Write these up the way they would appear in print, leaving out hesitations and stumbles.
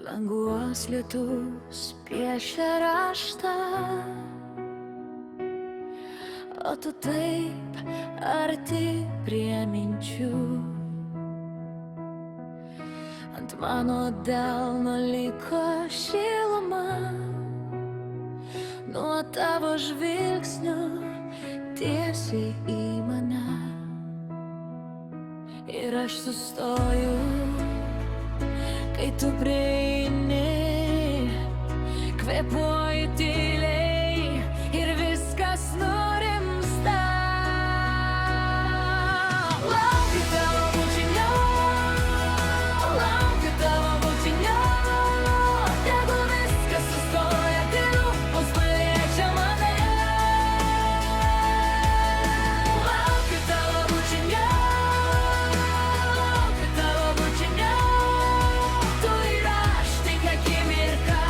Languos lietus piešia raštą, o tu taip arti prie minčių. Ant mano delno liko šiluma nuo tavo žvilgsnio tiesiai į mane. Ir aš sustoju, kai tu prieini, kvėpuoji tyliai ir viskas nurimsta. Laukiu tavo bučinio, laukiu tavo bučinio, tegul viskas sustoja, kai lūpos paliečia mane. Laukiu tavo bučinio, laukiu tavo bučinio, tu ir aš tik akimirką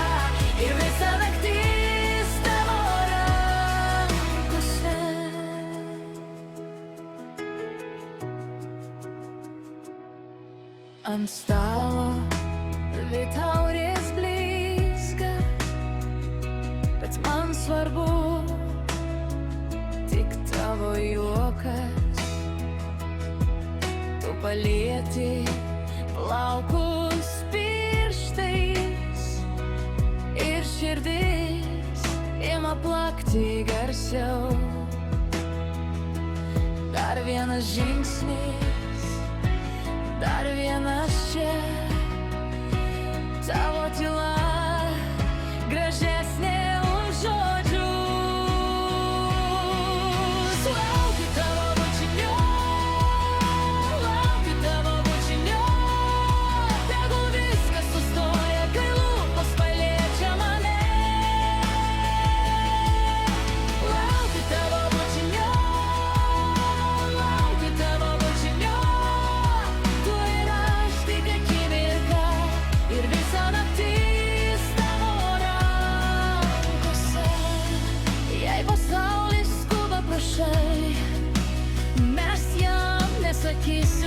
ir visa naktis tavo rankose. Ant stalo dvi taurės blizga, bet man svarbu tik tavo juokas. Tu palieti plaukus pirštais ir širdis ima plakti garsiau. Dar vienas žingsnis, dar vienas čia, tavo tyla gražesnė už žodžius. Laukiu tavo bučinio, laukiu tavo bučinio, tegul viskas sustoja, kai lūpos paliečia mane. Laukiu tavo bučinio, laukiu tavo bučinio, tu ir aš tik akimirką ir visa naktis tavo rankose. Jei pasaulis skuba prašai, mes jam nesakysim.